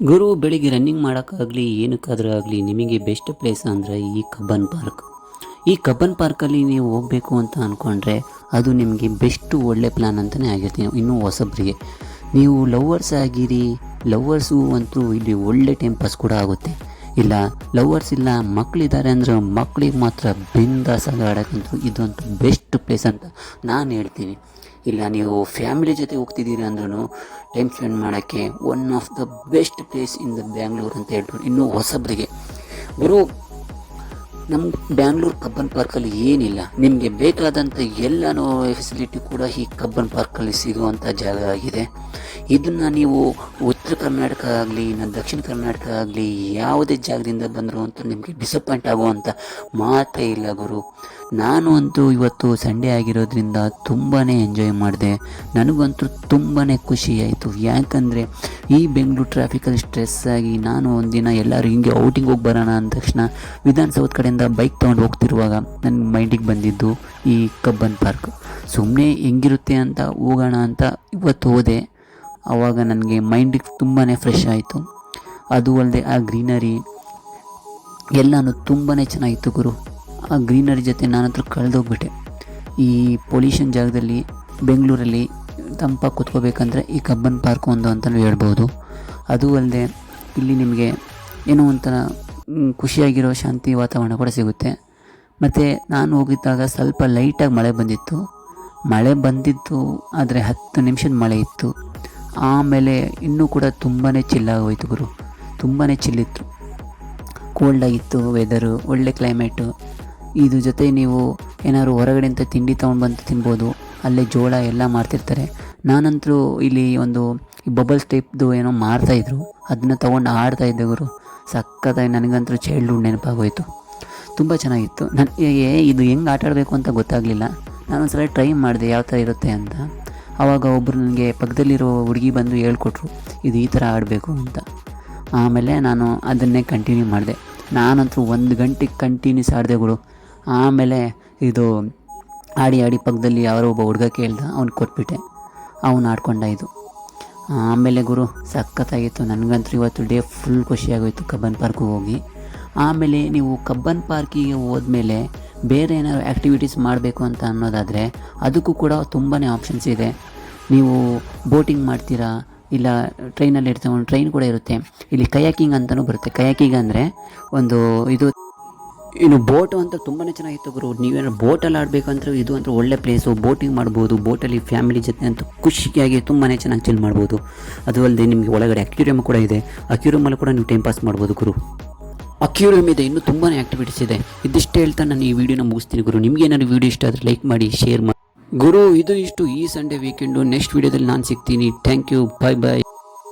ಗುರು ಬೆಳಿಗ್ಗೆ ರನ್ನಿಂಗ್ ಮಾಡೋಕ್ಕಾಗಲಿ ಏನಕ್ಕಾದರೂ ಆಗಲಿ ನಿಮಗೆ ಬೆಸ್ಟ್ ಪ್ಲೇಸ್ ಅಂದರೆ ಈ ಕಬ್ಬನ್ ಪಾರ್ಕ್. ಈ ಕಬ್ಬನ್ ಪಾರ್ಕಲ್ಲಿ ನೀವು ಹೋಗಬೇಕು ಅಂತ ಅಂದ್ಕೊಂಡ್ರೆ ಅದು ನಿಮಗೆ ಬೆಸ್ಟು ಒಳ್ಳೆ ಪ್ಲ್ಯಾನ್ ಅಂತಲೇ ಆಗಿರ್ತೀನಿ. ಇನ್ನೂ ಹೊಸಬ್ರಿಗೆ ನೀವು ಲವ್ವರ್ಸ್ ಆಗಿರಿ, ಲವ್ವರ್ಸು ಅಂತೂ ಇಲ್ಲಿ ಒಳ್ಳೆ ಟೈಮ್ ಪಾಸ್ ಕೂಡ ಆಗುತ್ತೆ. ಇಲ್ಲ ಲವ್ವರ್ಸ್ ಇಲ್ಲ ಮಕ್ಕಳಿದ್ದಾರೆ ಅಂದರೆ ಮಕ್ಕಳಿಗೆ ಮಾತ್ರ ಬಿಂದಾಸಾಗಿ ಆಡೋಕ್ಕಂತೂ ಇದಂತೂ ಬೆಸ್ಟ್ ಪ್ಲೇಸ್ ಅಂತ ನಾನು ಹೇಳ್ತೀನಿ. ಇಲ್ಲ ನೀವು ಫ್ಯಾಮಿಲಿ ಜೊತೆ ಹೋಗ್ತಿದ್ದೀರಿ ಅಂದ್ರೂ ಟೈಮ್ ಸ್ಪೆಂಡ್ ಮಾಡೋಕ್ಕೆ one of the best place in the Bangalore ಅಂತ ಹೇಳ್ಬಿಟ್ಟು ಇನ್ನೂ ಹೊಸಬ್ರಿಗೆ ಗುರು. ನಮ್ಮ ಬ್ಯಾಂಗ್ಳೂರು ಕಬ್ಬನ್ ಪಾರ್ಕಲ್ಲಿ ಏನಿಲ್ಲ, ನಿಮಗೆ ಬೇಕಾದಂಥ ಎಲ್ಲನೂ ಫೆಸಿಲಿಟಿ ಕೂಡ ಈ ಕಬ್ಬನ್ ಪಾರ್ಕಲ್ಲಿ ಸಿಗುವಂಥ ಜಾಗ ಆಗಿದೆ. ಇದನ್ನು ನೀವು ಉತ್ತರ ಕರ್ನಾಟಕ ಆಗಲಿ ದಕ್ಷಿಣ ಕರ್ನಾಟಕ ಆಗಲಿ ಯಾವುದೇ ಜಾಗದಿಂದ ಬಂದರೂ ಅಂತೂ ನಿಮಗೆ ಡಿಸಪಾಯಿಂಟ್ ಆಗುವಂಥ ಮಾತೇ ಇಲ್ಲ ಗುರು. ನಾನು ಅಂತೂ ಇವತ್ತು ಸಂಡೇ ಆಗಿರೋದ್ರಿಂದ ತುಂಬಾ ಎಂಜಾಯ್ ಮಾಡಿದೆ. ನನಗಂತೂ ತುಂಬಾ ಖುಷಿ ಆಯಿತು. ಯಾಕಂದರೆ ಈ ಬೆಂಗಳೂರು ಟ್ರಾಫಿಕಲ್ಲಿ ಸ್ಟ್ರೆಸ್ ಆಗಿ ನಾನು ಒಂದಿನ ಎಲ್ಲರೂ ಹಿಂಗೆ ಔಟಿಂಗ್ ಹೋಗಿ ಬರೋಣ ಅಂದ ತಕ್ಷಣ ವಿಧಾನಸೌಧ ಕಡೆಯಿಂದ ಬೈಕ್ ತೊಗೊಂಡು ಹೋಗ್ತಿರುವಾಗ ನನ್ನ ಮೈಂಡಿಗೆ ಬಂದಿದ್ದು ಈ ಕಬ್ಬನ್ ಪಾರ್ಕ್. ಸುಮ್ಮನೆ ಹೆಂಗಿರುತ್ತೆ ಅಂತ ಹೋಗೋಣ ಅಂತ ಇವತ್ತು ಹೋದೆ. ಆವಾಗ ನನಗೆ ಮೈಂಡಿಗೆ ತುಂಬಾ ಫ್ರೆಶ್ ಆಯಿತು. ಅದು ಅಲ್ಲದೆ ಆ ಗ್ರೀನರಿ ಎಲ್ಲನೂ ತುಂಬಾ ಚೆನ್ನಾಗಿತ್ತು ಗುರು. ಆ ಗ್ರೀನರಿ ಜೊತೆ ನಾನಂತೂ ಕಳೆದೋಗ್ಬಿಟ್ಟೆ. ಈ ಪೊಲ್ಯೂಷನ್ ಜಾಗದಲ್ಲಿ ಬೆಂಗಳೂರಲ್ಲಿ ತಂಪಾಗಿ ಕೂತ್ಕೋಬೇಕಂದ್ರೆ ಈ ಕಬ್ಬನ್ ಪಾರ್ಕ್ ಒಂದು ಅಂತಲೂ ಹೇಳ್ಬೋದು. ಅದು ಅಲ್ಲದೆ ಇಲ್ಲಿ ನಿಮಗೆ ಏನೋ ಒಂಥರ ಖುಷಿಯಾಗಿರೋ ಶಾಂತಿ ವಾತಾವರಣ ಕೂಡ ಸಿಗುತ್ತೆ. ಮತ್ತು ನಾನು ಹೋಗಿದ್ದಾಗ ಸ್ವಲ್ಪ ಲೈಟಾಗಿ ಮಳೆ ಬಂದಿತ್ತು, ಆದರೆ 10 ನಿಮಿಷದ ಮಳೆ ಇತ್ತು. ಆಮೇಲೆ ಇನ್ನೂ ಕೂಡ ತುಂಬಾ ಚಿಲ್ಲಾಗೋಯ್ತು ಗುರು. ತುಂಬಾ ಚಿಲ್ಲಿತ್ತು, ಕೋಲ್ಡಾಗಿತ್ತು ವೆದರು, ಒಳ್ಳೆ ಕ್ಲೈಮೇಟು. ಇದ್ರ ಜೊತೆ ನೀವು ಏನಾದ್ರು ಹೊರಗಡೆಯಿಂದ ತಿಂಡಿ ತೊಗೊಂಡು ತಿನ್ಬೋದು. ಅಲ್ಲೇ ಜೋಳ ಎಲ್ಲ ಮಾಡ್ತಿರ್ತಾರೆ. ನಾನಂತರೂ ಇಲ್ಲಿ ಒಂದು ಬಬಲ್ಸ್ ಟೈಪ್ದು ಏನೋ ಮಾರ್ತಾಯಿದ್ರು, ಅದನ್ನ ತೊಗೊಂಡು ಆಡ್ತಾಯಿದ್ದೆ ಗುರು. ಸಕ್ಕತ್ತಾಗಿ ನನಗಂತೂ ಚೈಲ್ಡ್ಹುಡ್ ನೆನಪಾಗೋಯಿತು. ತುಂಬ ಚೆನ್ನಾಗಿತ್ತು. ನನಗೆ ಇದು ಹೆಂಗೆ ಆಟ ಆಡಬೇಕು ಅಂತ ಗೊತ್ತಾಗಲಿಲ್ಲ. ನಾನೊಂದು ಸಲ ಟ್ರೈ ಮಾಡಿದೆ ಯಾವ ಥರ ಇರುತ್ತೆ ಅಂತ. ಆವಾಗ ಒಬ್ಬರು ನನಗೆ ಪಕ್ಕದಲ್ಲಿರೋ ಹುಡುಗಿ ಬಂದು ಹೇಳ್ಕೊಟ್ರು ಇದು ಈ ಥರ ಆಡಬೇಕು ಅಂತ. ಆಮೇಲೆ ನಾನು ಅದನ್ನೇ ಕಂಟಿನ್ಯೂ ಮಾಡಿದೆ. ನಾನಂತೂ 1 ಗಂಟೆಗೆ ಕಂಟಿನ್ಯೂಸ್ ಆಡಿದೆ ಗುರು. ಆಮೇಲೆ ಇದು ಆಡಿ ಪಕ್ಕದಲ್ಲಿ ಯಾರೋ ಒಬ್ಬ ಹುಡುಗ ಕೇಳ್ದ, ಅವ್ನಿಗೆ ಕೊಟ್ಬಿಟ್ಟೆ, ಅವನು ಆಡ್ಕೊಂಡ ಇದು. ಆಮೇಲೆ ಗುರು ಸಖತ್ತಾಗಿತ್ತು. ನನಗಂತೂ ಇವತ್ತು ಡೇ ಫುಲ್ ಖುಷಿಯಾಗೋಯಿತು ಕಬ್ಬನ್ ಪಾರ್ಕಿಗೆ ಹೋಗಿ. ಆಮೇಲೆ ನೀವು ಕಬ್ಬನ್ ಪಾರ್ಕಿಗೆ ಹೋದ್ಮೇಲೆ ಬೇರೆ ಏನಾದ್ರು ಆ್ಯಕ್ಟಿವಿಟೀಸ್ ಮಾಡಬೇಕು ಅಂತ ಅನ್ನೋದಾದರೆ ಅದಕ್ಕೂ ಕೂಡ ತುಂಬಾ ಆಪ್ಷನ್ಸ್ ಇದೆ. ನೀವು ಬೋಟಿಂಗ್ ಮಾಡ್ತೀರಾ, ಇಲ್ಲ ಟ್ರೈನಲ್ಲಿ ಇರ್ತೀವಿ, ಟ್ರೈನ್ ಕೂಡ ಇರುತ್ತೆ. ಇಲ್ಲಿ ಕಯಾಕಿಂಗ್ ಅಂತಲೂ ಬರುತ್ತೆ. ಕಯಾಕಿಂಗ್ ಅಂದರೆ ಒಂದು ಇದು ಇನ್ನು ಬೋಟು ಅಂತ ತುಂಬಾ ಚೆನ್ನಾಗಿತ್ತು ಗುರು. ನೀವೇನಾದ್ರು ಬೋಟಲ್ಲಿ ಆಡಬೇಕಂದ್ರೆ ಇದು ಅಂತ ಒಳ್ಳೆ ಪ್ಲೇಸು. ಬೋಟಿಂಗ್ ಮಾಡ್ಬೋದು. ಬೋಟಲ್ಲಿ ಫ್ಯಾಮಿಲಿ ಜೊತೆ ಅಂತೂ ಖುಷಿಯಾಗಿ ತುಂಬಾ ಚೆನ್ನಾಗಿ ಚಿಲ್ ಮಾಡ್ಬೋದು. ಅದು ಅಲ್ಲದೆ ನಿಮಗೆ ಒಳಗಡೆ ಅಕ್ಯೂರಿಯಮ್ ಕೂಡ ಇದೆ. ಅಕ್ಯೂರಿಯಮಲ್ಲಿ ಕೂಡ ನೀವು ಟೈಮ್ ಪಾಸ್ ಮಾಡ್ಬೋದು ಗುರು. ಅಕ್ಯೂರಿಯಮ್ ಇದೆ, ಇನ್ನೂ ತುಂಬಾ ಆ್ಯಕ್ಟಿವಿಟೀಸ್ ಇದೆ. ಇದಿಷ್ಟು ಹೇಳ್ತಾ ನಾನು ಈ ವಿಡಿಯೋನ ಮುಗಿಸ್ತೀನಿ ಗುರು. ನಿಮ್ಗೆ ಏನಾದ್ರು ವಿಡಿಯೋ ಇಷ್ಟ ಆದರೆ ಲೈಕ್ ಮಾಡಿ, ಶೇರ್ ಮಾಡಿ ಗುರು. ಇದು ಇಷ್ಟು ಈ ಸಂಡೇ ವೀಕೆಂಡು. ನೆಕ್ಸ್ಟ್ ವಿಡಿಯೋದಲ್ಲಿ ನಾನು ಸಿಗ್ತೀನಿ. Thank you, bye bye.